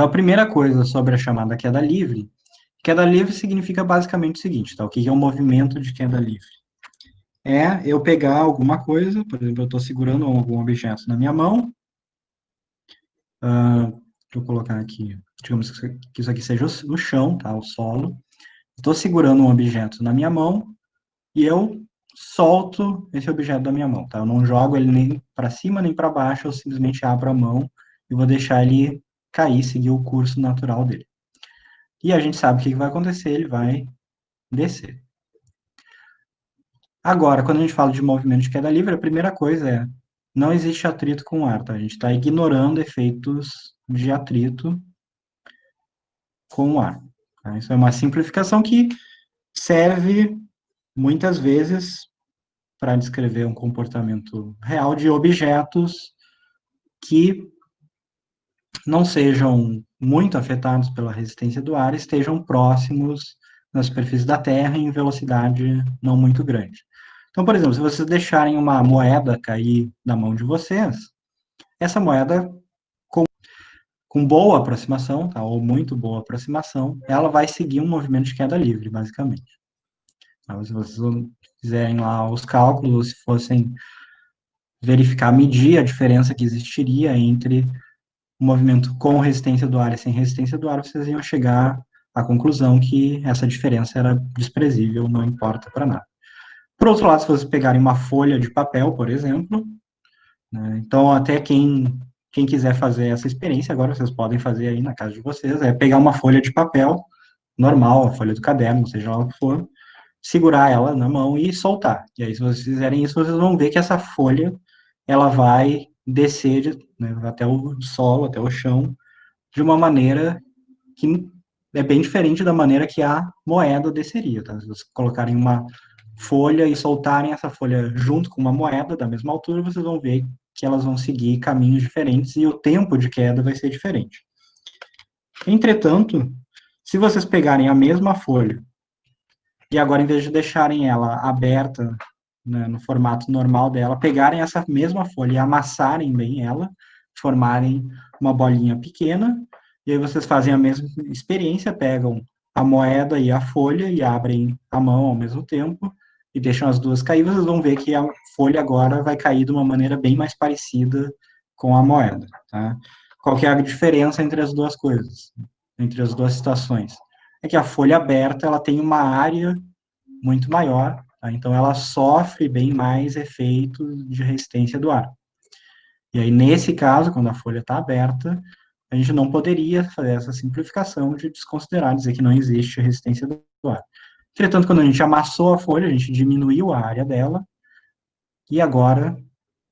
Então, a primeira coisa sobre a chamada queda livre significa basicamente o seguinte, tá? O que é um movimento de queda livre? É eu pegar alguma coisa, por exemplo, eu estou segurando algum objeto na minha mão, deixa eu colocar aqui, digamos que isso aqui seja o chão, tá? O solo. Estou segurando um objeto na minha mão e eu solto esse objeto da minha mão, tá? Eu não jogo ele nem para cima nem para baixo, eu simplesmente abro a mão e vou deixar ele cair, seguir o curso natural dele. E a gente sabe o que vai acontecer, ele vai descer. Agora, quando a gente fala de movimento de queda livre, a primeira coisa é, não existe atrito com o ar, tá? A gente está ignorando efeitos de atrito com o ar. Tá? Isso é uma simplificação que serve muitas vezes para descrever um comportamento real de objetos que não sejam muito afetados pela resistência do ar, estejam próximos na superfície da Terra em velocidade não muito grande. Então, por exemplo, se vocês deixarem uma moeda cair na mão de vocês, essa moeda, com boa aproximação, tá, ou muito boa aproximação, ela vai seguir um movimento de queda livre, basicamente. Então, se vocês fizerem lá os cálculos, se fossem verificar, medir a diferença que existiria entre o movimento com resistência do ar e sem resistência do ar, vocês iam chegar à conclusão que essa diferença era desprezível, não importa para nada. Por outro lado, se vocês pegarem uma folha de papel, por exemplo, né, então até quem quiser fazer essa experiência, agora vocês podem fazer aí na casa de vocês, é pegar uma folha de papel normal, a folha do caderno, seja lá o que for, segurar ela na mão e soltar. E aí, se vocês fizerem isso, vocês vão ver que essa folha, ela vai descer, né, até o solo, até o chão, de uma maneira que é bem diferente da maneira que a moeda desceria, tá? Se vocês colocarem uma folha e soltarem essa folha junto com uma moeda da mesma altura, vocês vão ver que elas vão seguir caminhos diferentes e o tempo de queda vai ser diferente. Entretanto, se vocês pegarem a mesma folha e agora, em vez de deixarem ela aberta, né, no formato normal dela, pegarem essa mesma folha e amassarem bem ela, formarem uma bolinha pequena, e aí vocês fazem a mesma experiência, pegam a moeda e a folha e abrem a mão ao mesmo tempo e deixam as duas cair, vocês vão ver que a folha agora vai cair de uma maneira bem mais parecida com a moeda, tá? Qual que é a diferença entre as duas coisas, entre as duas situações? É que a folha aberta, ela tem uma área muito maior, tá? Então ela sofre bem mais efeitos de resistência do ar. E aí, nesse caso, quando a folha está aberta, a gente não poderia fazer essa simplificação de desconsiderar, dizer que não existe resistência do ar. Entretanto, quando a gente amassou a folha, a gente diminuiu a área dela, e agora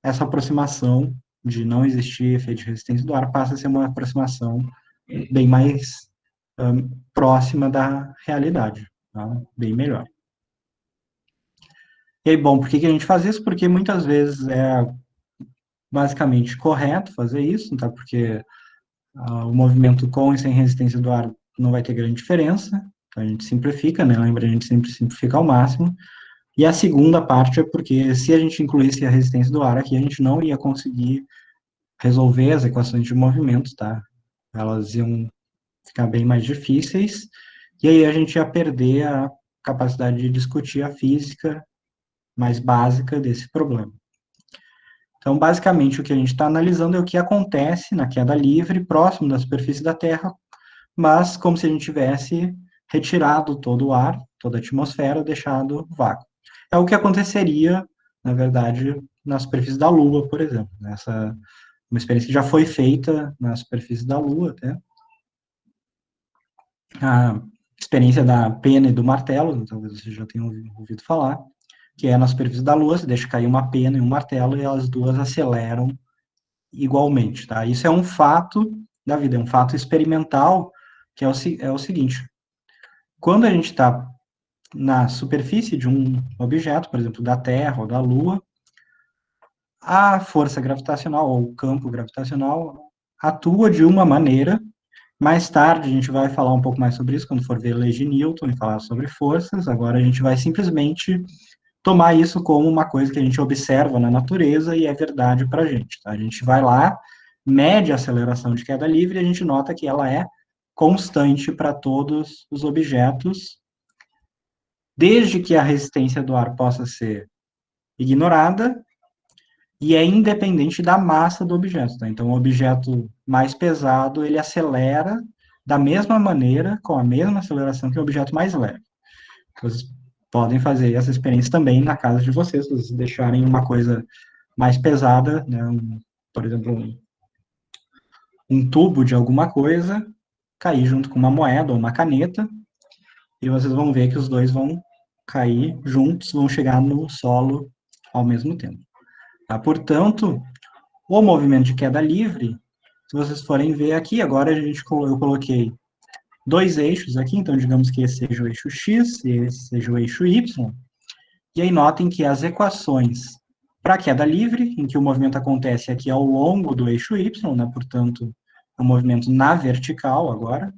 essa aproximação de não existir efeito de resistência do ar passa a ser uma aproximação bem mais próxima da realidade, tá? Bem melhor. E aí, bom, por que a gente faz isso? Porque muitas vezes é basicamente correto fazer isso, tá? Porque o movimento com e sem resistência do ar não vai ter grande diferença, então a gente simplifica, né? Lembra, a gente sempre simplifica ao máximo. E a segunda parte é porque se a gente incluísse a resistência do ar aqui, a gente não ia conseguir resolver as equações de movimento, tá? Elas iam ficar bem mais difíceis, e aí a gente ia perder a capacidade de discutir a física mais básica desse problema. Então, basicamente, o que a gente está analisando é o que acontece na queda livre, próximo da superfície da Terra, mas como se a gente tivesse retirado todo o ar, toda a atmosfera, deixado vácuo. É o que aconteceria, na verdade, na superfície da Lua, por exemplo. Essa uma experiência que já foi feita na superfície da Lua, até. A experiência da pena e do martelo, talvez você já tenha ouvido falar, que é na superfície da Lua, você deixa cair uma pena e um martelo e as duas aceleram igualmente, tá? Isso é um fato da vida, é um fato experimental, que é o seguinte, quando a gente está na superfície de um objeto, por exemplo, da Terra ou da Lua, a força gravitacional ou o campo gravitacional atua de uma maneira. Mais tarde a gente vai falar um pouco mais sobre isso quando for ver a lei de Newton e falar sobre forças. Agora a gente vai simplesmente tomar isso como uma coisa que a gente observa na natureza e é verdade para a gente. Tá? A gente vai lá, mede a aceleração de queda livre, e a gente nota que ela é constante para todos os objetos, desde que a resistência do ar possa ser ignorada, e é independente da massa do objeto. Tá? Então, o objeto mais pesado, ele acelera da mesma maneira, com a mesma aceleração que o objeto mais leve. Vocês podem fazer essa experiência também na casa de vocês, se vocês deixarem uma coisa mais pesada, né, por exemplo, um tubo de alguma coisa, cair junto com uma moeda ou uma caneta, e vocês vão ver que os dois vão cair juntos, vão chegar no solo ao mesmo tempo. Tá? Portanto, o movimento de queda livre, se vocês forem ver aqui, agora eu coloquei dois eixos aqui, então digamos que esse seja o eixo X e esse seja o eixo Y, e aí notem que as equações para a queda livre, em que o movimento acontece aqui ao longo do eixo Y, né, portanto, o movimento na vertical agora,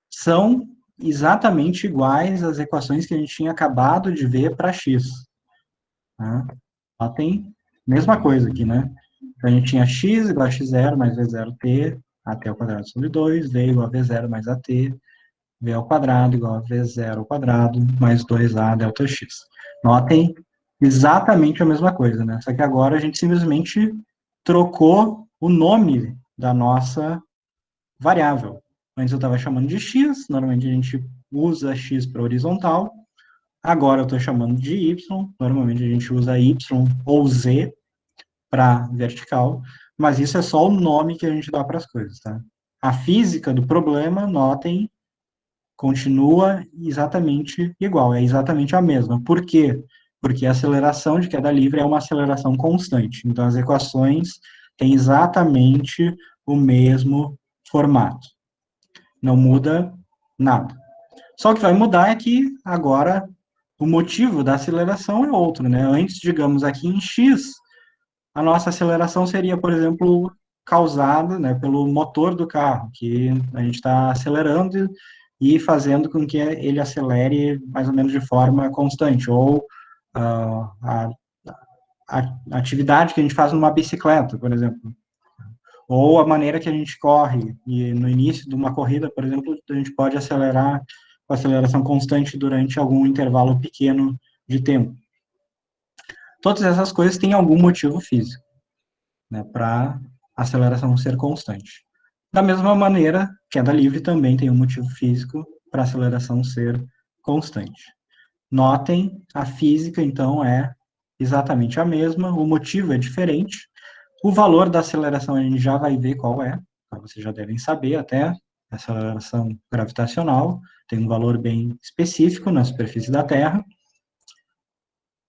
são exatamente iguais às equações que a gente tinha acabado de ver para x. Tá? Ela tem a mesma coisa aqui, né? Então, a gente tinha x igual a x0 mais v0t, at ao quadrado sobre 2, v igual a v0 mais at, v ao quadrado igual a v0 ao quadrado mais 2a delta x. Notem exatamente a mesma coisa, né? Só que agora a gente simplesmente trocou o nome da nossa variável. Antes eu estava chamando de x, normalmente a gente usa x para horizontal, agora eu estou chamando de y, normalmente a gente usa y ou z para vertical, mas isso é só o nome que a gente dá para as coisas, tá? A física do problema, notem, continua exatamente igual, é exatamente a mesma. Por quê? Porque a aceleração de queda livre é uma aceleração constante. Então, as equações têm exatamente o mesmo formato. Não muda nada. Só o que vai mudar é que agora o motivo da aceleração é outro, né? Antes, digamos, aqui em x, a nossa aceleração seria, por exemplo, causada, né, pelo motor do carro, que a gente está acelerando e fazendo com que ele acelere mais ou menos de forma constante, ou a atividade que a gente faz numa bicicleta, por exemplo, ou a maneira que a gente corre, e no início de uma corrida, por exemplo, a gente pode acelerar com aceleração constante durante algum intervalo pequeno de tempo. Todas essas coisas têm algum motivo físico, né, para a aceleração ser constante. Da mesma maneira, queda livre também tem um motivo físico para a aceleração ser constante. Notem, a física, então, é exatamente a mesma, o motivo é diferente, o valor da aceleração a gente já vai ver qual é, vocês já devem saber até, a aceleração gravitacional tem um valor bem específico na superfície da Terra,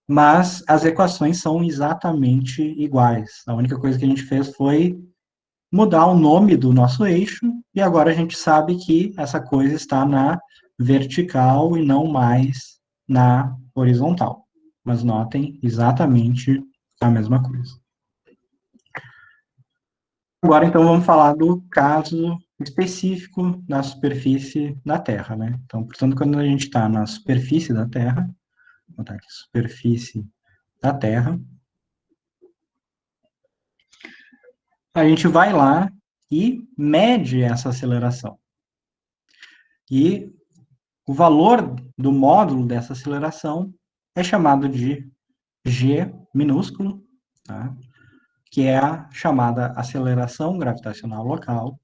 mas as equações são exatamente iguais. A única coisa que a gente fez foi mudar o nome do nosso eixo, e agora a gente sabe que essa coisa está na vertical e não mais na horizontal. Mas notem exatamente a mesma coisa. Agora, então, vamos falar do caso específico na superfície da Terra, né? Então, portanto, quando a gente está na superfície da Terra, vou botar aqui, superfície da Terra, a gente vai lá e mede essa aceleração. E o valor do módulo dessa aceleração é chamado de g minúsculo, tá? Que é a chamada aceleração gravitacional local,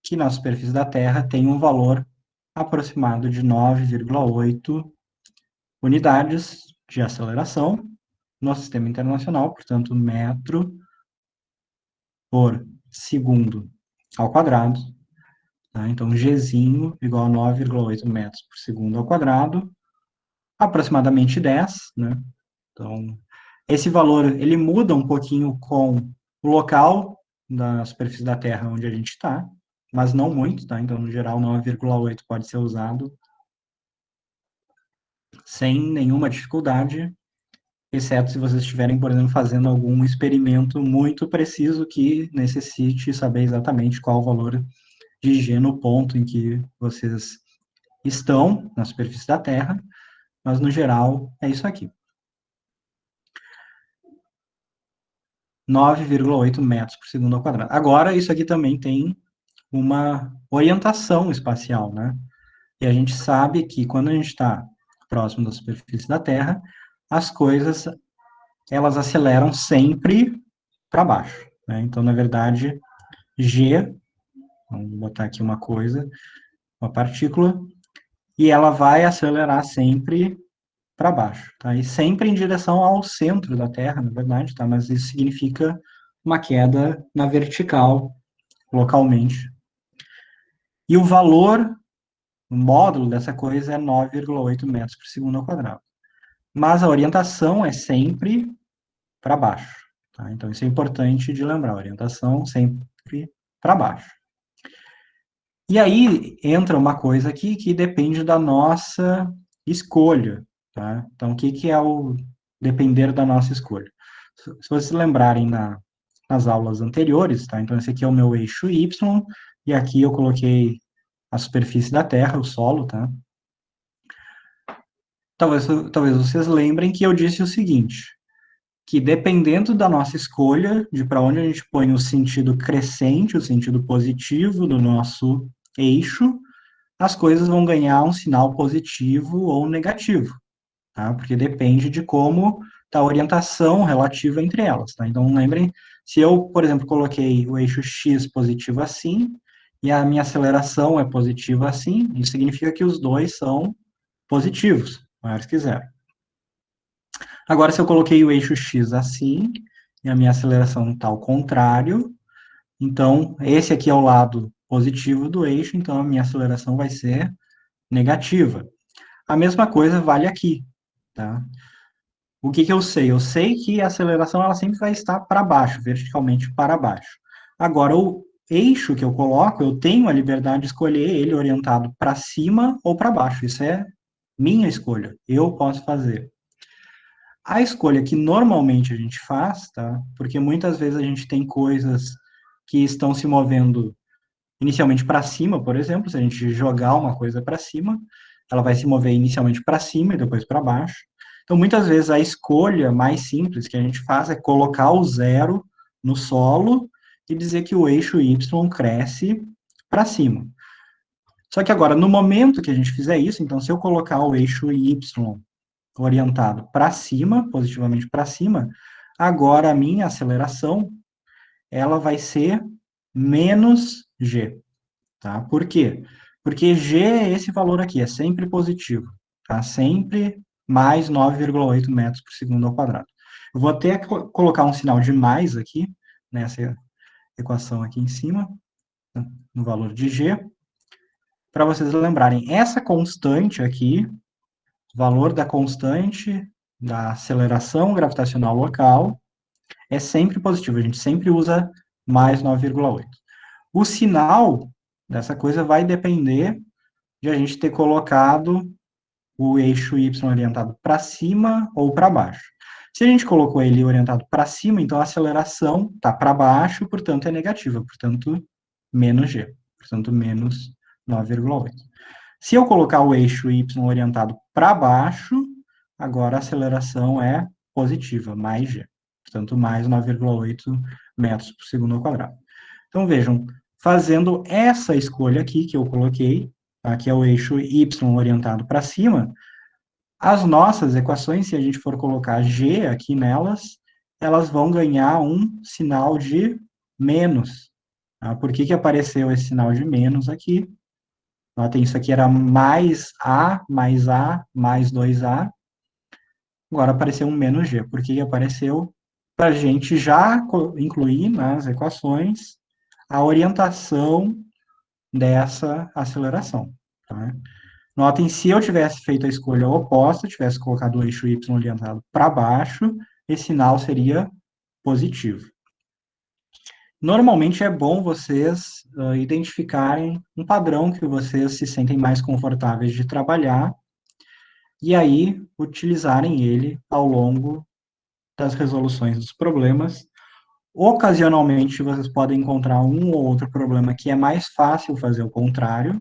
que na superfície da Terra tem um valor aproximado de 9,8 unidades de aceleração no sistema internacional, portanto, metro por segundo ao quadrado. Tá? Então, Gzinho igual a 9,8 metros por segundo ao quadrado, aproximadamente 10, né? Então, esse valor, ele muda um pouquinho com o local da superfície da Terra onde a gente está, mas não muito, tá? Então, no geral, 9,8 pode ser usado sem nenhuma dificuldade, exceto se vocês estiverem, por exemplo, fazendo algum experimento muito preciso que necessite saber exatamente qual o valor de G no ponto em que vocês estão na superfície da Terra, mas no geral é isso aqui. 9,8 metros por segundo ao quadrado. Agora, isso aqui também tem uma orientação espacial, né? E a gente sabe que quando a gente está próximo da superfície da Terra, as coisas elas aceleram sempre para baixo, né? Então, na verdade, G, vamos botar aqui uma coisa, uma partícula, e ela vai acelerar sempre para baixo, tá? E sempre em direção ao centro da Terra, na verdade, tá? Mas isso significa uma queda na vertical, localmente. E o valor, o módulo dessa coisa é 9,8 metros por segundo ao quadrado. Mas a orientação é sempre para baixo, tá? Então isso é importante de lembrar, a orientação sempre para baixo. E aí entra uma coisa aqui que depende da nossa escolha, tá? Então, o que, que é o depender da nossa escolha? Se vocês lembrarem nas aulas anteriores, tá? Então, esse aqui é o meu eixo Y, e aqui eu coloquei a superfície da Terra, o solo, tá? Talvez vocês lembrem que eu disse o seguinte, que dependendo da nossa escolha, de para onde a gente põe o sentido crescente, o sentido positivo do nosso eixo, as coisas vão ganhar um sinal positivo ou negativo, tá? Porque depende de como está a orientação relativa entre elas, tá? Então, lembrem, se eu, por exemplo, coloquei o eixo x positivo assim, e a minha aceleração é positiva assim, isso significa que os dois são positivos, maiores que zero. Agora, se eu coloquei o eixo x assim, e a minha aceleração está ao contrário, então, esse aqui é o lado positivo do eixo, então a minha aceleração vai ser negativa. A mesma coisa vale aqui, tá? O que que eu sei? Eu sei que a aceleração ela sempre vai estar para baixo, verticalmente para baixo. Agora, o eixo que eu coloco, eu tenho a liberdade de escolher ele orientado para cima ou para baixo. Isso é minha escolha. Eu posso fazer. A escolha que normalmente a gente faz, tá? Porque muitas vezes a gente tem coisas que estão se movendo inicialmente para cima, por exemplo, se a gente jogar uma coisa para cima, ela vai se mover inicialmente para cima e depois para baixo. Então, muitas vezes a escolha mais simples que a gente faz é colocar o zero no solo e dizer que o eixo y cresce para cima. Só que agora, no momento que a gente fizer isso, então se eu colocar o eixo y orientado para cima, positivamente para cima, agora a minha aceleração ela vai ser menos g. Tá? Por quê? Porque G é esse valor aqui, é sempre positivo, tá? Sempre mais 9,8 metros por segundo ao quadrado. Eu vou até colocar um sinal de mais aqui, nessa equação aqui em cima, no valor de G, para vocês lembrarem, essa constante aqui, o valor da constante da aceleração gravitacional local, é sempre positivo, a gente sempre usa mais 9,8. O sinal dessa coisa vai depender de a gente ter colocado o eixo y orientado para cima ou para baixo. Se a gente colocou ele orientado para cima, então a aceleração está para baixo, portanto é negativa, portanto menos g, portanto menos 9,8. Se eu colocar o eixo y orientado para baixo, agora a aceleração é positiva, mais g, portanto mais 9,8 metros por segundo ao quadrado. Então vejam, fazendo essa escolha aqui que eu coloquei, tá, que é o eixo y orientado para cima, as nossas equações, se a gente for colocar g aqui nelas, elas vão ganhar um sinal de menos. Tá? Por que que apareceu esse sinal de menos aqui? Notem, isso aqui era mais 2A, agora apareceu um menos g. Por que que apareceu? Para a gente já incluir nas equações a orientação dessa aceleração. Tá? Notem, se eu tivesse feito a escolha oposta, tivesse colocado o eixo y orientado para baixo, esse sinal seria positivo. Normalmente é bom vocês identificarem um padrão que vocês se sentem mais confortáveis de trabalhar e aí utilizarem ele ao longo das resoluções dos problemas. Ocasionalmente, vocês podem encontrar um ou outro problema que é mais fácil fazer o contrário,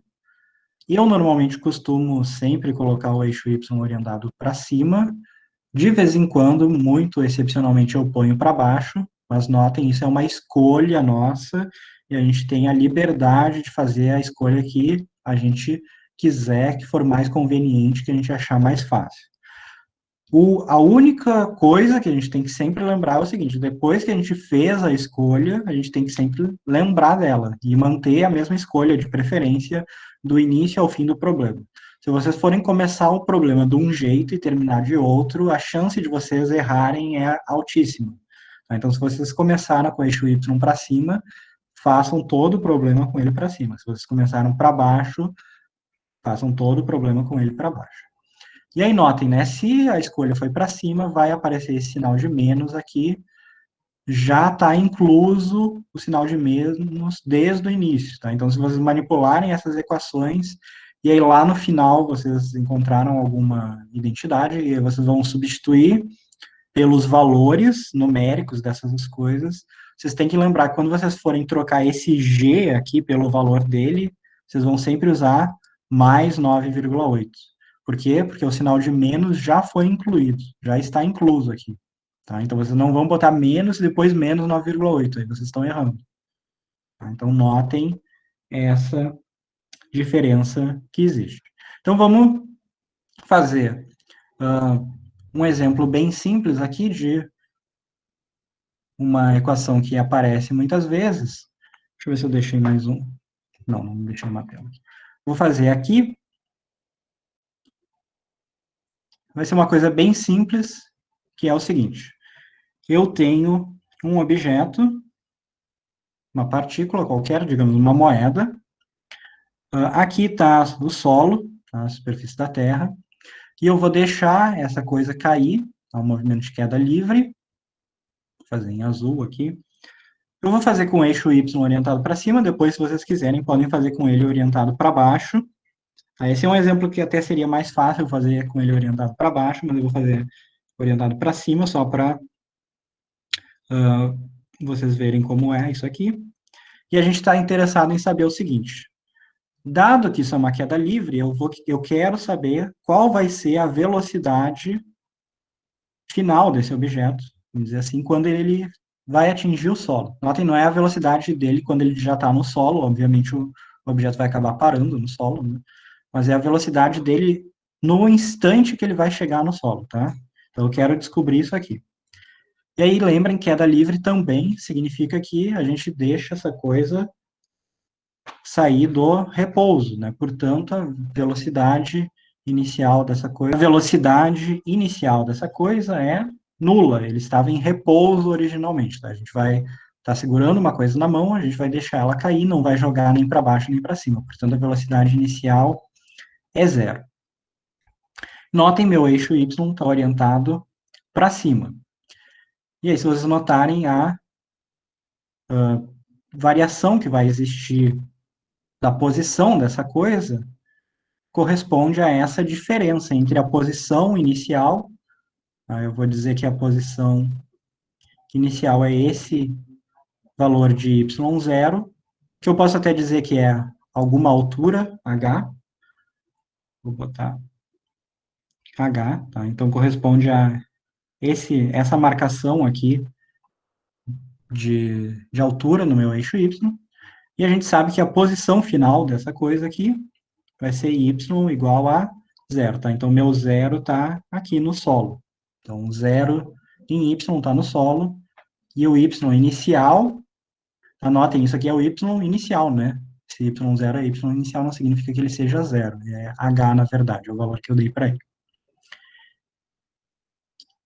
e eu normalmente costumo sempre colocar o eixo Y orientado para cima. De vez em quando, muito excepcionalmente, eu ponho para baixo, Mas notem, isso é uma escolha nossa, e a gente tem a liberdade de fazer a escolha que a gente quiser, que for mais conveniente, que a gente achar mais fácil. A única coisa que a gente tem que sempre lembrar é o seguinte: depois que a gente fez a escolha, a gente tem que sempre lembrar dela e manter a mesma escolha, de preferência, do início ao fim do problema. Se vocês forem começar o problema de um jeito e terminar de outro, a chance de vocês errarem é altíssima. Tá? Então, se vocês começaram com o eixo Y para cima, façam todo o problema com ele para cima. Se vocês começaram para baixo, façam todo o problema com ele para baixo. E aí notem, né? Se a escolha foi para cima, vai aparecer esse sinal de menos aqui. Já está incluso o sinal de menos desde o início, tá? Então, se vocês manipularem essas equações, e aí lá no final vocês encontraram alguma identidade, e vocês vão substituir pelos valores numéricos dessas coisas. Vocês têm que lembrar que quando vocês forem trocar esse G aqui pelo valor dele, vocês vão sempre usar mais 9,8. Por quê? Porque o sinal de menos já foi incluído, já está incluso aqui. Tá? Então, vocês não vão botar menos e depois menos 9,8, aí vocês estão errando. Tá? Então, notem essa diferença que existe. Então, vamos fazer um exemplo bem simples aqui de uma equação que aparece muitas vezes. Deixa eu ver se eu deixei mais um. Não, não deixei uma tela. Vou fazer aqui. Vai ser uma coisa bem simples, que é o seguinte. Eu tenho um objeto, uma partícula qualquer, digamos, uma moeda. Aqui está o solo, tá, a superfície da Terra. E eu vou deixar essa coisa cair, tá, um movimento de queda livre. Vou fazer em azul aqui. Eu vou fazer com o eixo Y orientado para cima, depois, se vocês quiserem, podem fazer com ele orientado para baixo. Esse é um exemplo que até seria mais fácil fazer com ele orientado para baixo, mas eu vou fazer orientado para cima, só para vocês verem como é isso aqui. E a gente está interessado em saber o seguinte: dado que isso é uma queda livre, eu quero saber qual vai ser a velocidade final desse objeto, vamos dizer assim, quando ele vai atingir o solo. Notem, não é a velocidade dele quando ele já está no solo, obviamente o objeto vai acabar parando no solo, né? Mas é a velocidade dele no instante que ele vai chegar no solo, tá? Então eu quero descobrir isso aqui. E aí lembrem, queda livre também significa que a gente deixa essa coisa sair do repouso, né? Portanto, a velocidade inicial dessa coisa, a velocidade inicial dessa coisa é nula, ele estava em repouso originalmente, tá? A gente vai estar segurando uma coisa na mão, a gente vai deixar ela cair, não vai jogar nem para baixo nem para cima, portanto, a velocidade inicial é zero. Notem, meu eixo Y está orientado para cima. E aí, se vocês notarem, a variação que vai existir da posição dessa coisa corresponde a essa diferença entre a posição inicial, eu vou dizer que a posição inicial é esse valor de y0, que eu posso até dizer que é alguma altura, h, vou botar h, tá? Então corresponde a essa marcação aqui de altura no meu eixo y, e a gente sabe que a posição final dessa coisa aqui vai ser y igual a zero, tá? Então, meu zero está aqui no solo. Então, zero em y está no solo, e o y inicial, anotem, isso aqui é o y inicial, né? Se y0 é y inicial, não significa que ele seja zero, é h, na verdade, é o valor que eu dei para ele.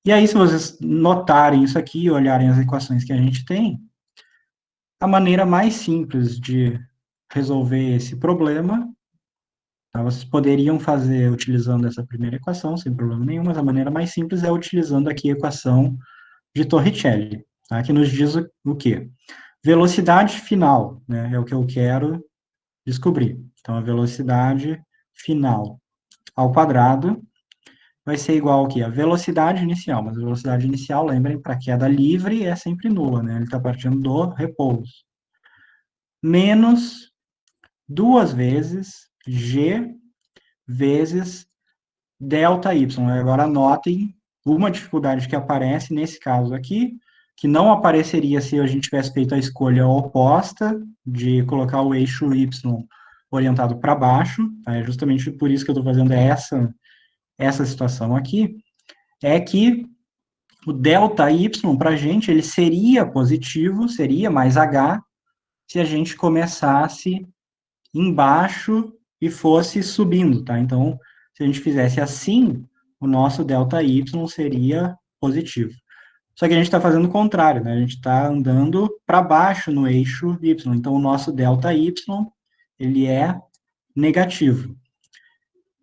E aí, se vocês notarem isso aqui, olharem as equações que a gente tem, a maneira mais simples de resolver esse problema, tá? Vocês poderiam fazer utilizando essa primeira equação, sem problema nenhum, mas a maneira mais simples é utilizando aqui a equação de Torricelli, tá? Que nos diz o quê? Velocidade final, né, é o que eu quero descobrir. Então, a velocidade final ao quadrado vai ser igual ao quê? A velocidade inicial, mas a velocidade inicial, lembrem, para queda livre é sempre nula, né? Ele está partindo do repouso. Menos duas vezes g vezes delta y. Agora, notem uma dificuldade que aparece nesse caso aqui, que não apareceria se a gente tivesse feito a escolha oposta de colocar o eixo y orientado para baixo, tá? É justamente por isso que eu estou fazendo essa situação aqui, é que o delta y para a gente, ele seria positivo, seria mais h, se a gente começasse embaixo e fosse subindo, tá? Então, se a gente fizesse assim, o nosso delta y seria positivo. Só que a gente está fazendo o contrário, né? A gente está andando para baixo no eixo y. Então, o nosso delta y, ele é negativo.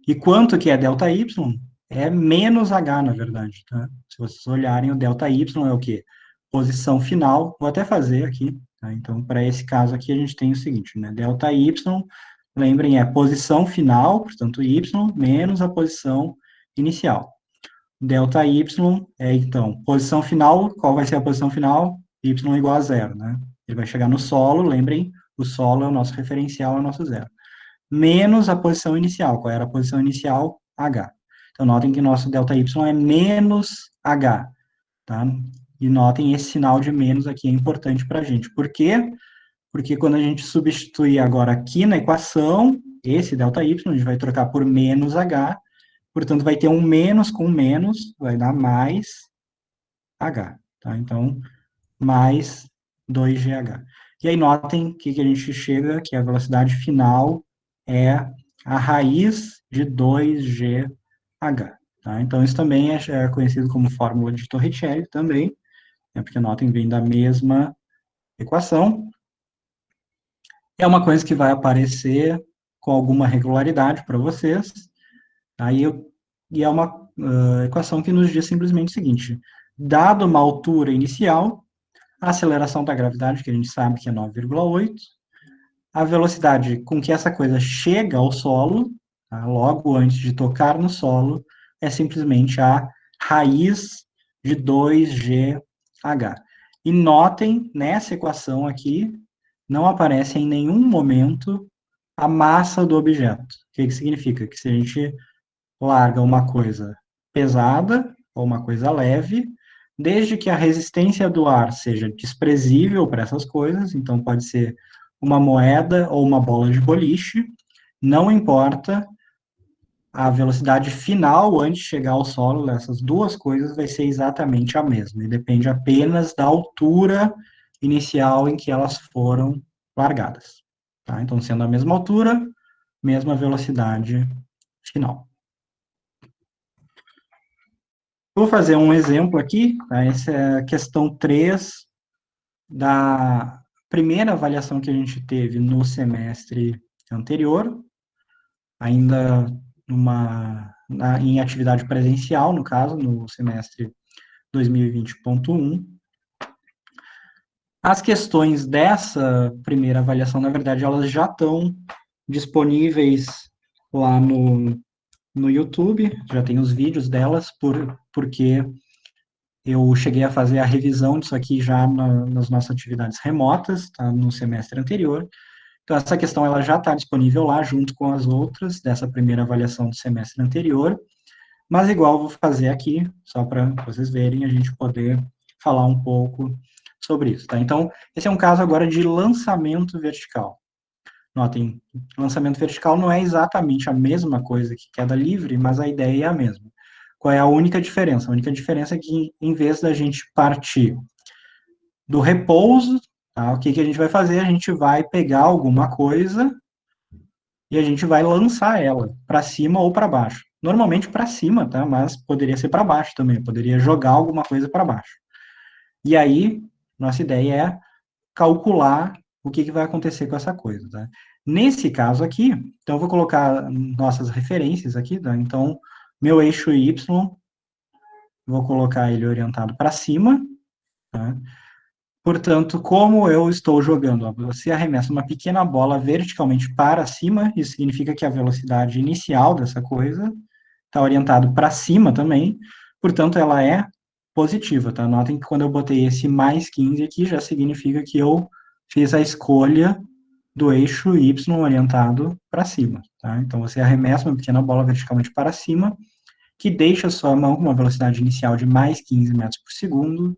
E quanto que é delta y? É menos h, na verdade, tá? Se vocês olharem, o delta y é o quê? Posição final. Vou até fazer aqui, tá? Então, para esse caso aqui, a gente tem o seguinte, né? Delta y, lembrem, é posição final, portanto, y, menos a posição inicial. Delta y é, então, posição final, qual vai ser a posição final? Y igual a zero, né? Ele vai chegar no solo, lembrem, o solo é o nosso referencial, é o nosso zero. Menos a posição inicial. Qual era a posição inicial? H. Então, notem que nosso delta y é menos H, tá? E notem esse sinal de menos aqui é importante para a gente. Por quê? Porque quando a gente substituir agora aqui na equação, esse delta y, a gente vai trocar por menos H, portanto, vai ter um menos com menos, vai dar mais H, tá? Então, mais 2GH. E aí, notem que a gente chega, que a velocidade final é a raiz de 2GH, tá? Então, isso também é conhecido como fórmula de Torricelli também, né? Porque, notem, vem da mesma equação. É uma coisa que vai aparecer com alguma regularidade para vocês, aí e é uma equação que nos diz simplesmente o seguinte: dado uma altura inicial, a aceleração da gravidade, que a gente sabe que é 9,8, a velocidade com que essa coisa chega ao solo, tá, logo antes de tocar no solo, é simplesmente a raiz de 2GH. E notem, nessa equação aqui, não aparece em nenhum momento a massa do objeto. O que significa? Que se a gente larga uma coisa pesada ou uma coisa leve, desde que a resistência do ar seja desprezível para essas coisas, então pode ser uma moeda ou uma bola de boliche, não importa, a velocidade final antes de chegar ao solo dessas duas coisas vai ser exatamente a mesma, e depende apenas da altura inicial em que elas foram largadas. Tá? Então, sendo a mesma altura, mesma velocidade final. Vou fazer um exemplo aqui, tá? Essa é a questão 3 da primeira avaliação que a gente teve no semestre anterior, ainda em atividade presencial, no caso, no semestre 2020.1. As questões dessa primeira avaliação, na verdade, elas já estão disponíveis lá no YouTube, já tem os vídeos delas, porque eu cheguei a fazer a revisão disso aqui já nas nossas atividades remotas, tá, no semestre anterior. Então, essa questão ela já está disponível lá, junto com as outras, dessa primeira avaliação do semestre anterior. Mas, igual, eu vou fazer aqui, só para vocês verem, a gente poder falar um pouco sobre isso. Tá? Então, esse é um caso agora de lançamento vertical. Notem, lançamento vertical não é exatamente a mesma coisa que queda livre, mas a ideia é a mesma. Qual é a única diferença? A única diferença é que, em vez da gente partir do repouso, tá, o que a gente vai fazer? A gente vai pegar alguma coisa e a gente vai lançar ela para cima ou para baixo. Normalmente para cima, tá? Mas poderia ser para baixo também, poderia jogar alguma coisa para baixo. E aí, nossa ideia é calcular o que vai acontecer com essa coisa, tá? Nesse caso aqui, então eu vou colocar nossas referências aqui, tá? Então, meu eixo Y, vou colocar ele orientado para cima, tá? Portanto, como eu estou jogando, você arremessa uma pequena bola verticalmente para cima, isso significa que a velocidade inicial dessa coisa está orientado para cima também, portanto, ela é positiva, tá? Notem que quando eu botei esse mais 15 aqui, já significa que eu fiz a escolha do eixo Y orientado para cima, tá? Então, você arremessa uma pequena bola verticalmente para cima, que deixa a sua mão com uma velocidade inicial de mais 15 metros por segundo,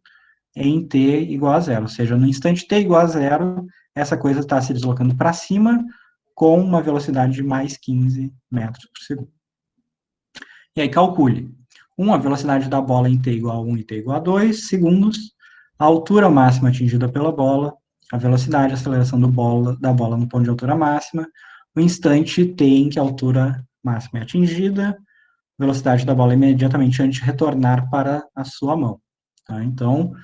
em t igual a zero, ou seja, no instante t igual a zero, essa coisa está se deslocando para cima com uma velocidade de mais 15 metros por segundo. E aí calcule. A velocidade da bola em t igual a 1 e t igual a 2 segundos, a altura máxima atingida pela bola, a velocidade, a aceleração da bola no ponto de altura máxima, o instante t em que a altura máxima é atingida, velocidade da bola imediatamente antes de retornar para a sua mão. Tá? Então,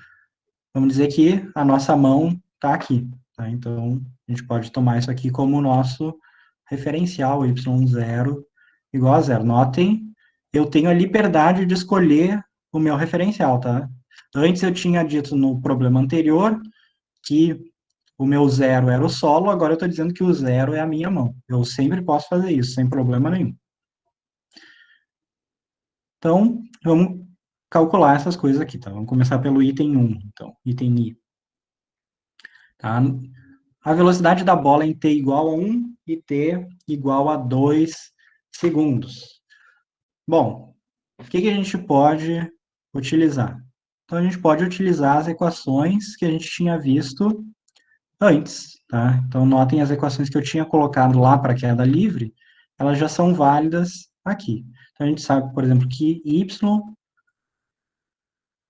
vamos dizer que a nossa mão está aqui. Tá? Então, a gente pode tomar isso aqui como o nosso referencial, y0 igual a zero. Notem, eu tenho a liberdade de escolher o meu referencial, tá? Antes eu tinha dito no problema anterior que o meu zero era o solo, agora eu estou dizendo que o zero é a minha mão. Eu sempre posso fazer isso, sem problema nenhum. Então, vamos calcular essas coisas aqui, tá? Vamos começar pelo item 1, então, item I. Tá? A velocidade da bola em t igual a 1 e t igual a 2 segundos. Bom, o que a gente pode utilizar? Então, a gente pode utilizar as equações que a gente tinha visto antes. Tá? Então, notem as equações que eu tinha colocado lá para a queda livre, elas já são válidas aqui. Então, a gente sabe, por exemplo, que y,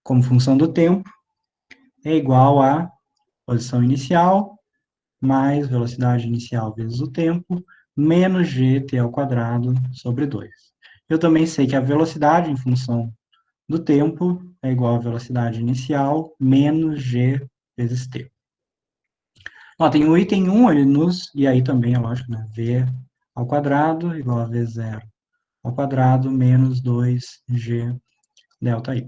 como função do tempo, é igual a posição inicial mais velocidade inicial vezes o tempo, menos gt ao quadrado sobre 2. Eu também sei que a velocidade em função do tempo é igual à velocidade inicial menos g vezes t. Ó, tem o item 1, ele nos, e aí também é lógico, né, v ao quadrado igual a v0 ao quadrado menos 2g delta y.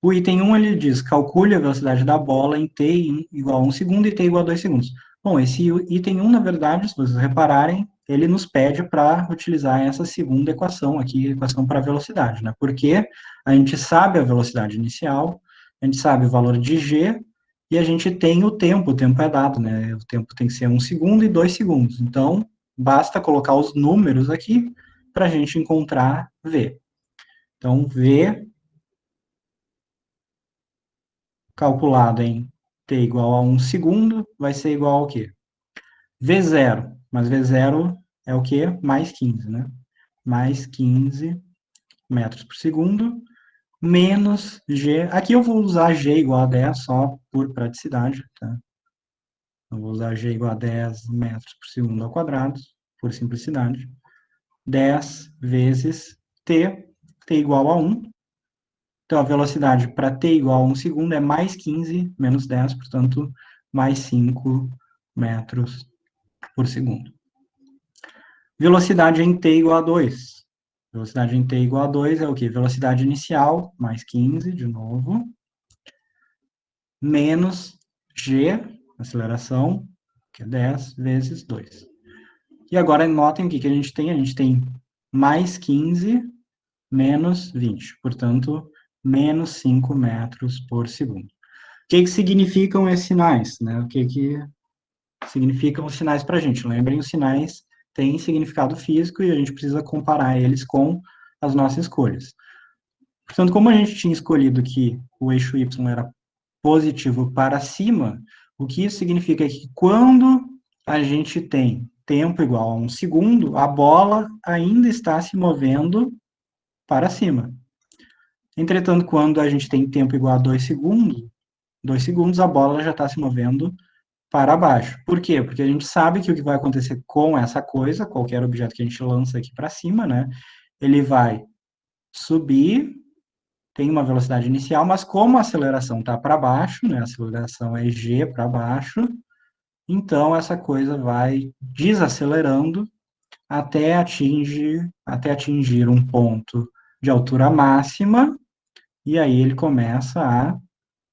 O item 1, ele diz, calcule a velocidade da bola em t igual a 1 segundo e t igual a 2 segundos. Bom, esse item 1, na verdade, se vocês repararem, ele nos pede para utilizar essa segunda equação aqui, equação para velocidade, né? Porque a gente sabe a velocidade inicial, a gente sabe o valor de g, e a gente tem o tempo é dado, né? O tempo tem que ser 1 segundo e 2 segundos. Então, basta colocar os números aqui para a gente encontrar v. Então, v calculado em t igual a 1 segundo, vai ser igual ao quê? V0, mas V0 é o quê? Mais 15, né? Mais 15 metros por segundo, menos G. Aqui eu vou usar G igual a 10 só por praticidade, tá? Eu vou usar G igual a 10 metros por segundo ao quadrado, por simplicidade. 10 vezes T, T igual a 1. Então, a velocidade para t igual a 1 segundo é mais 15 menos 10, portanto, mais 5 metros por segundo. Velocidade em t igual a 2. Velocidade em t igual a 2 é o quê? Velocidade inicial, mais 15, de novo, menos g, aceleração, que é 10 vezes 2. E agora, notem o que a gente tem. A gente tem mais 15 menos 20. Portanto, menos 5 metros por segundo. O que significam esses sinais? Né? O que significam os sinais para a gente? Lembrem, os sinais têm significado físico e a gente precisa comparar eles com as nossas escolhas. Portanto, como a gente tinha escolhido que o eixo y era positivo para cima, o que isso significa é que quando a gente tem tempo igual a 1 segundo, a bola ainda está se movendo para cima. Entretanto, quando a gente tem tempo igual a 2 segundos, a bola já está se movendo para baixo. Por quê? Porque a gente sabe que o que vai acontecer com essa coisa, qualquer objeto que a gente lança aqui para cima, né? Ele vai subir, tem uma velocidade inicial, mas como a aceleração está para baixo, né? A aceleração é g para baixo, então essa coisa vai desacelerando até atingir um ponto de altura máxima, e aí ele começa a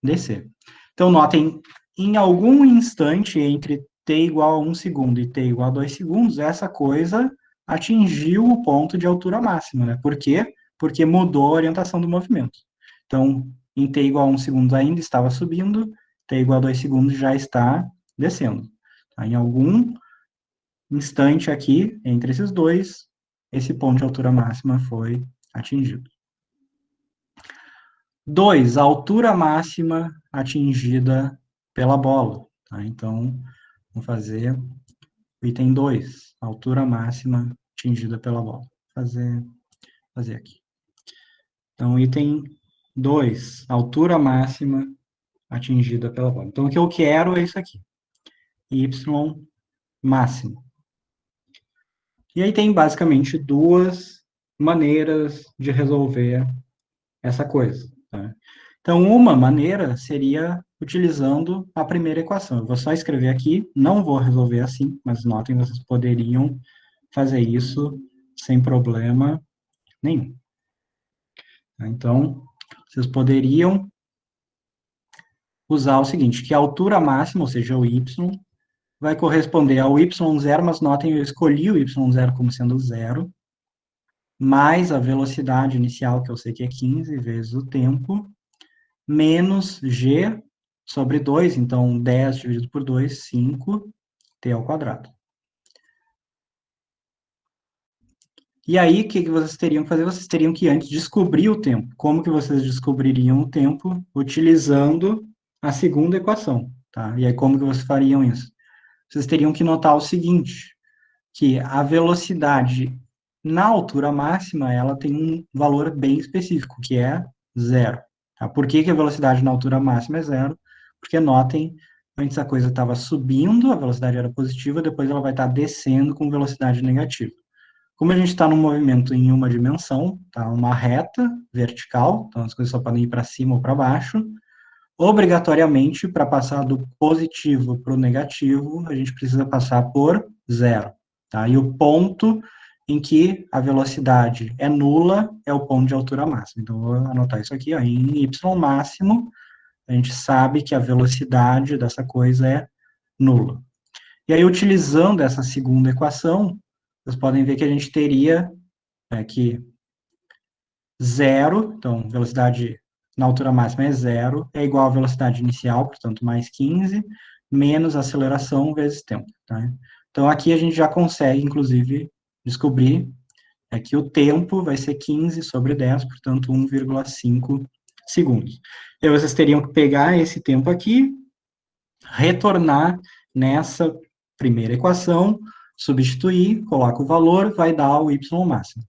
descer. Então, notem, em algum instante entre t igual a 1 segundo e t igual a 2 segundos, essa coisa atingiu o ponto de altura máxima, né? Por quê? Porque mudou a orientação do movimento. Então, em t igual a 1 segundo ainda estava subindo, t igual a 2 segundos já está descendo. Tá? Em algum instante aqui, entre esses dois, esse ponto de altura máxima foi atingido. 2, a altura máxima atingida pela bola. Tá? Então, vamos fazer o item 2, a altura máxima atingida pela bola. Fazer aqui. Então, item 2, altura máxima atingida pela bola. Então, o que eu quero é isso aqui, y máximo. E aí tem basicamente duas maneiras de resolver essa coisa. Tá? Então, uma maneira seria utilizando a primeira equação. Eu vou só escrever aqui, não vou resolver assim, mas notem, vocês poderiam fazer isso sem problema nenhum. Tá? Então, vocês poderiam usar o seguinte, que a altura máxima, ou seja, o y, vai corresponder ao y0, mas notem, eu escolhi o y0 como sendo zero, mais a velocidade inicial, que eu sei que é 15 vezes o tempo, menos g sobre 2, então 10 dividido por 2, 5, t ao quadrado. E aí, o que vocês teriam que fazer? Vocês teriam que antes descobrir o tempo. Como que vocês descobririam o tempo? Utilizando a segunda equação, tá? E aí, como que vocês fariam isso? Vocês teriam que notar o seguinte, que a velocidade na altura máxima, ela tem um valor bem específico, que é zero. Tá? Por que a velocidade na altura máxima é zero? Porque, notem, antes a coisa estava subindo, a velocidade era positiva, depois ela vai estar descendo com velocidade negativa. Como a gente está num movimento em uma dimensão, tá? Uma reta vertical, então as coisas só podem ir para cima ou para baixo, obrigatoriamente, para passar do positivo para o negativo, a gente precisa passar por zero. Tá? E o ponto em que a velocidade é nula é o ponto de altura máxima. Então, vou anotar isso aqui, ó, em y máximo, a gente sabe que a velocidade dessa coisa é nula. E aí, utilizando essa segunda equação, vocês podem ver que a gente teria que zero, então, velocidade na altura máxima é zero, é igual à velocidade inicial, portanto, mais 15, menos aceleração vezes tempo. Tá? Então, aqui a gente já consegue, inclusive, descobrir que o tempo vai ser 15 sobre 10, portanto, 1,5 segundos. E vocês teriam que pegar esse tempo aqui, retornar nessa primeira equação, substituir, coloca o valor, vai dar o y máximo.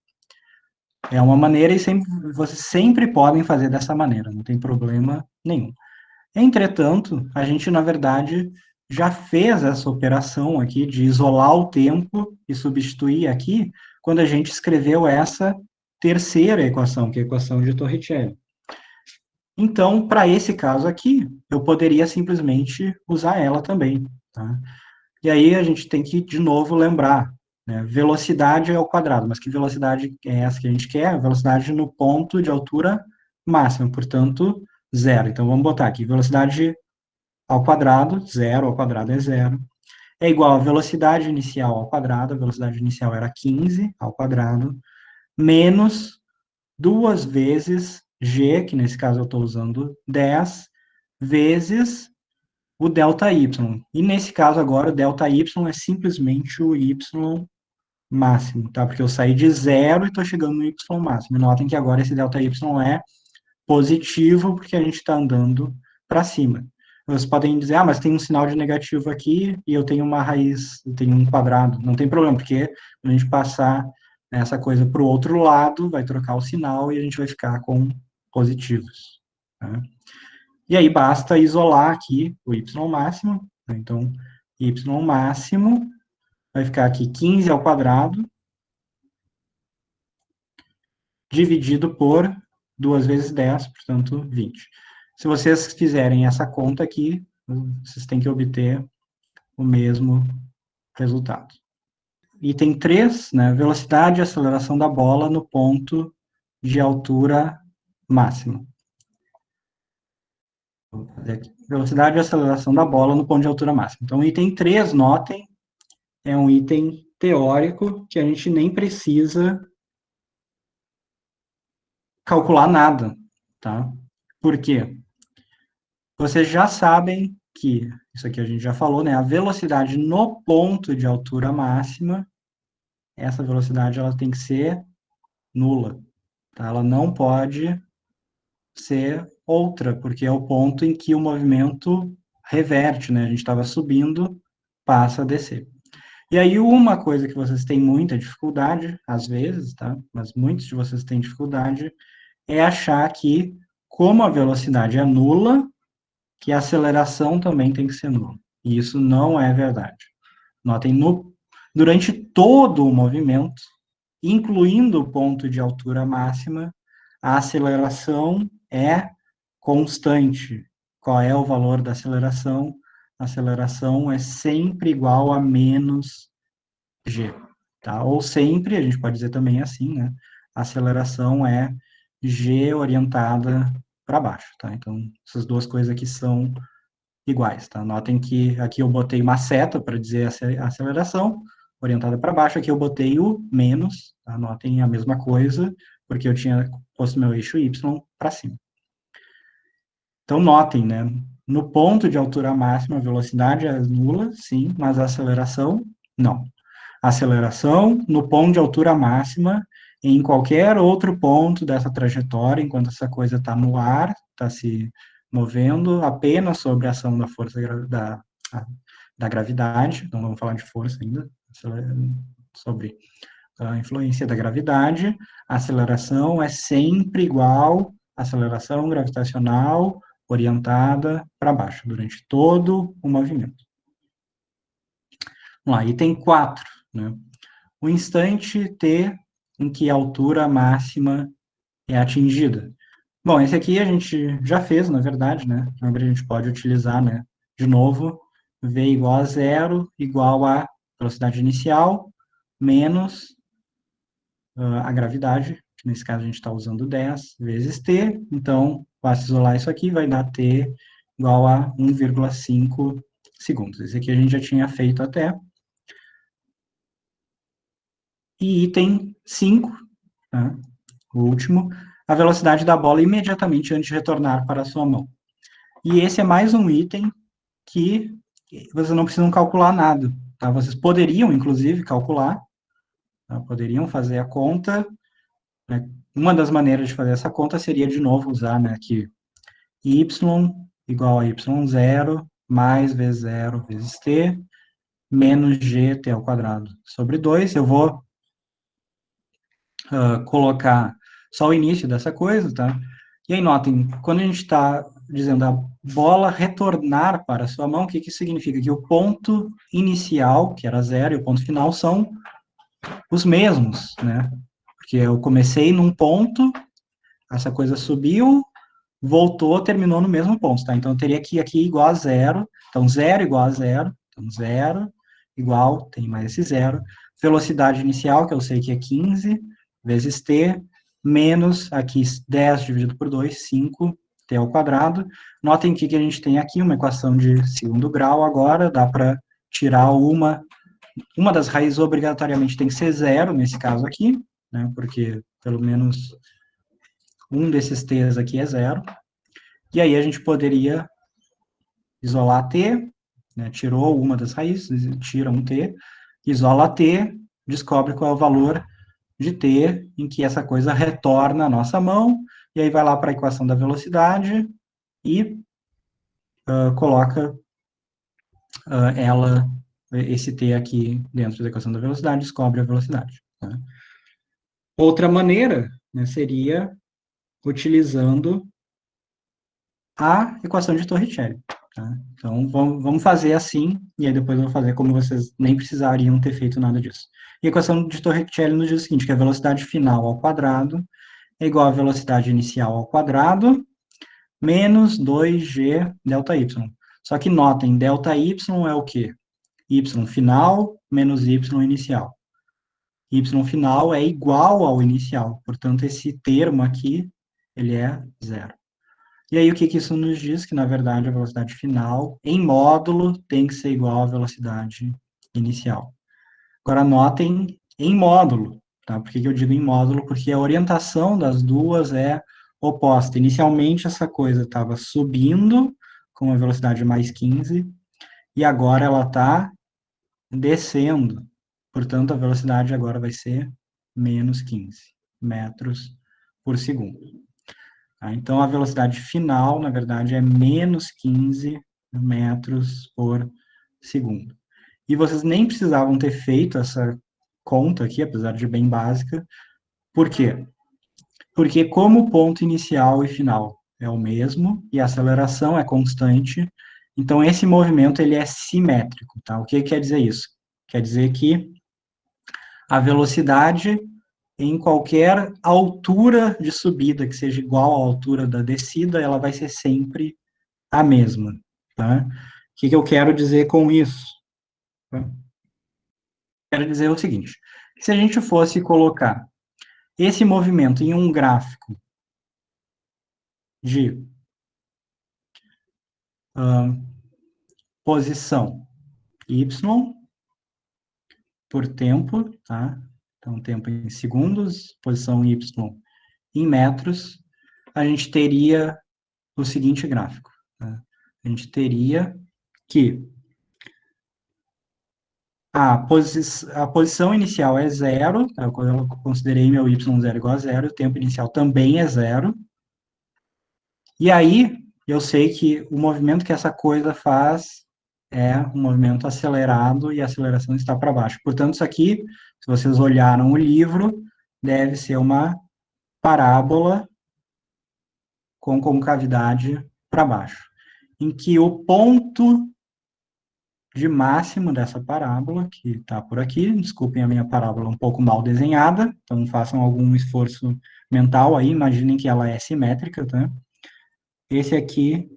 É uma maneira e vocês sempre podem fazer dessa maneira, não tem problema nenhum. Entretanto, a gente, na verdade, já fez essa operação aqui de isolar o tempo e substituir aqui, quando a gente escreveu essa terceira equação, que é a equação de Torricelli. Então, para esse caso aqui, eu poderia simplesmente usar ela também. Tá? E aí a gente tem que, de novo, lembrar, né? Velocidade é ao quadrado, mas que velocidade é essa que a gente quer? Velocidade no ponto de altura máxima, portanto, zero. Então, vamos botar aqui, velocidade ao quadrado, zero ao quadrado é zero, é igual a velocidade inicial ao quadrado, a velocidade inicial era 15 ao quadrado, menos 2 vezes g, que nesse caso eu estou usando 10, vezes o ΔY. E nesse caso agora, o ΔY é simplesmente o y máximo, tá? Porque eu saí de zero e estou chegando no y máximo. Notem que agora esse ΔY é positivo, porque a gente está andando para cima. Vocês podem dizer, ah, mas tem um sinal de negativo aqui e eu tenho uma raiz, eu tenho um quadrado. Não tem problema, porque quando a gente passar essa coisa para o outro lado, vai trocar o sinal e a gente vai ficar com positivos. Tá? E aí basta isolar aqui o y máximo. Né? Então, y máximo vai ficar aqui 15 ao quadrado, dividido por 2 vezes 10, portanto, 20. Se vocês fizerem essa conta aqui, vocês têm que obter o mesmo resultado. Item 3, né, velocidade e aceleração da bola no ponto de altura máxima. Velocidade e aceleração da bola no ponto de altura máxima. Então, item 3, notem, é um item teórico que a gente nem precisa calcular nada, tá? Por quê? Vocês já sabem que, isso aqui a gente já falou, né? A velocidade no ponto de altura máxima, essa velocidade ela tem que ser nula, tá? Ela não pode ser outra, porque é o ponto em que o movimento reverte, né? A gente estava subindo, passa a descer. E aí, uma coisa que vocês têm muita dificuldade, às vezes, tá? Mas muitos de vocês têm dificuldade, é achar que, como a velocidade é nula, que a aceleração também tem que ser nula. E isso não é verdade. Notem, durante todo o movimento, incluindo o ponto de altura máxima, a aceleração é constante. Qual é o valor da aceleração? A aceleração é sempre igual a menos g, tá? Ou sempre, a gente pode dizer também assim, né? A aceleração é g orientada para baixo, tá? Então, essas duas coisas aqui são iguais, tá? Notem que aqui eu botei uma seta para dizer a aceleração orientada para baixo, aqui eu botei o menos, tá? Notem a mesma coisa, porque eu tinha posto meu eixo y para cima. Então, notem, né? No ponto de altura máxima, a velocidade é nula, sim, mas a aceleração, não. A aceleração no ponto de altura máxima, em qualquer outro ponto dessa trajetória, enquanto essa coisa está no ar, está se movendo apenas sobre a ação da força da gravidade, não vamos falar de força ainda, sobre a influência da gravidade, a aceleração é sempre igual à aceleração gravitacional orientada para baixo, durante todo o movimento. Vamos lá, item 4, né? O instante t em que a altura máxima é atingida. Bom, esse aqui a gente já fez, na verdade, né? A gente pode utilizar, né? De novo, v igual a zero, igual a velocidade inicial, menos a gravidade, que nesse caso a gente está usando 10 vezes t, então, basta isolar isso aqui, vai dar t igual a 1,5 segundos. Esse aqui a gente já tinha feito até. E item 5, né, o último, a velocidade da bola imediatamente antes de retornar para a sua mão. E esse é mais um item que vocês não precisam calcular nada, tá? Vocês poderiam, inclusive, calcular, tá? Poderiam fazer a conta, né? Uma das maneiras de fazer essa conta seria, de novo, usar, né, aqui y igual a y0 mais v0 vezes t menos gt ao quadrado sobre 2. Eu vou colocar só o início dessa coisa, tá? E aí, notem, quando a gente está dizendo a bola retornar para a sua mão, o que que significa? Que o ponto inicial, que era zero, e o ponto final são os mesmos, né? Porque eu comecei num ponto, essa coisa subiu, voltou, terminou no mesmo ponto, tá? Então, eu teria que ir aqui igual a zero, então zero igual a zero, então zero igual, tem mais esse zero, velocidade inicial, que eu sei que é 15, vezes t, menos aqui 10 dividido por 2, 5, t ao quadrado. Notem que a gente tem aqui uma equação de segundo grau agora, dá para tirar uma das raízes obrigatoriamente tem que ser zero, nesse caso aqui, né, porque pelo menos um desses t's aqui é zero. E aí a gente poderia isolar t, né, tirou uma das raízes, tira um t, isola t, descobre qual é o valor de t em que essa coisa retorna à nossa mão, e aí vai lá para a equação da velocidade e coloca esse t aqui dentro da equação da velocidade, descobre a velocidade. Tá? Outra maneira, né, seria utilizando a equação de Torricelli. Tá? Então, vamos fazer assim, e aí depois eu vou fazer como vocês nem precisariam ter feito nada disso. E a equação de Torricelli nos diz o seguinte, que a velocidade final ao quadrado é igual à velocidade inicial ao quadrado, menos 2g delta y. Só que notem, delta y é o quê? Y final menos y inicial. Y final é igual ao inicial, portanto, esse termo aqui, ele é zero. E aí, o que isso nos diz? Que, na verdade, a velocidade final, em módulo, tem que ser igual à velocidade inicial. Agora, notem em módulo, tá? Por que eu digo em módulo? Porque a orientação das duas é oposta. Inicialmente, essa coisa estava subindo com uma velocidade mais 15, e agora ela está descendo. Portanto, a velocidade agora vai ser menos 15 metros por segundo. Tá? Então, a velocidade final, na verdade, é menos 15 metros por segundo. E vocês nem precisavam ter feito essa conta aqui, apesar de bem básica. Por quê? Porque como o ponto inicial e final é o mesmo e a aceleração é constante, então esse movimento ele é simétrico, tá? O que quer dizer isso? Quer dizer que a velocidade em qualquer altura de subida que seja igual à altura da descida, ela vai ser sempre a mesma, tá? O que eu quero dizer com isso? Tá? Quero dizer o seguinte: se a gente fosse colocar esse movimento em um gráfico de posição y por tempo, tá? Então, tempo em segundos, posição y em metros, a gente teria o seguinte gráfico. Tá? A gente teria que a posição inicial é zero, tá? Eu considerei meu y0 igual a zero, o tempo inicial também é zero, e aí eu sei que o movimento que essa coisa faz é um movimento acelerado e a aceleração está para baixo. Portanto, isso aqui, se vocês olharam o livro, deve ser uma parábola com concavidade para baixo, em que o ponto de máximo dessa parábola, que está por aqui, desculpem a minha parábola um pouco mal desenhada, então façam algum esforço mental aí, imaginem que ela é simétrica, tá? Esse aqui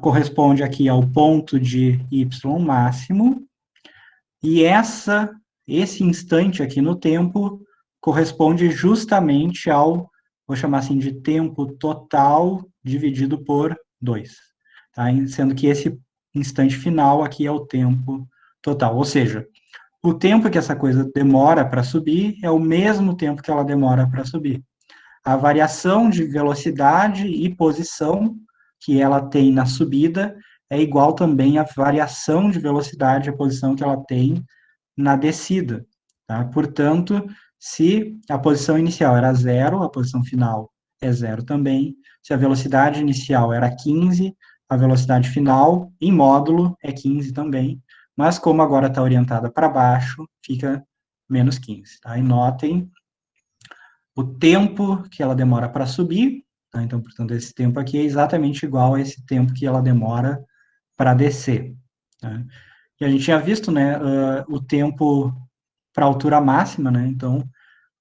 corresponde aqui ao ponto de y máximo, e esse instante aqui no tempo corresponde justamente ao, vou chamar assim, de tempo total dividido por 2. Tá? Sendo que esse instante final aqui é o tempo total. Ou seja, o tempo que essa coisa demora para subir é o mesmo tempo que ela demora para subir. A variação de velocidade e posição que ela tem na subida é igual também à variação de velocidade e posição que ela tem na descida. Tá? Portanto, se a posição inicial era zero, a posição final é zero também. Se a velocidade inicial era 15, a velocidade final, em módulo, é 15 também. Mas como agora está orientada para baixo, fica menos 15. Tá? E notem o tempo que ela demora para subir. Tá? Então, portanto, esse tempo aqui é exatamente igual a esse tempo que ela demora para descer. Tá? E a gente tinha visto, né, o tempo para a altura máxima, né? Então,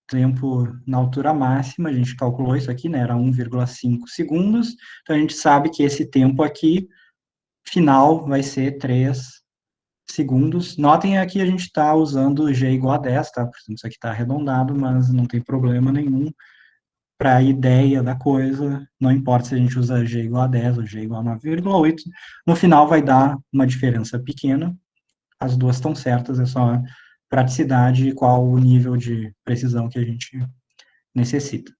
tempo na altura máxima, a gente calculou isso aqui, né? Era 1,5 segundos. Então, a gente sabe que esse tempo aqui, final, vai ser 3 segundos. Notem aqui a gente está usando g igual a 10, tá? Portanto, isso aqui está arredondado, mas não tem problema nenhum. Para a ideia da coisa, não importa se a gente usa g igual a 10 ou g igual a 9,8, no final vai dar uma diferença pequena, as duas estão certas, é só praticidade e qual o nível de precisão que a gente necessita.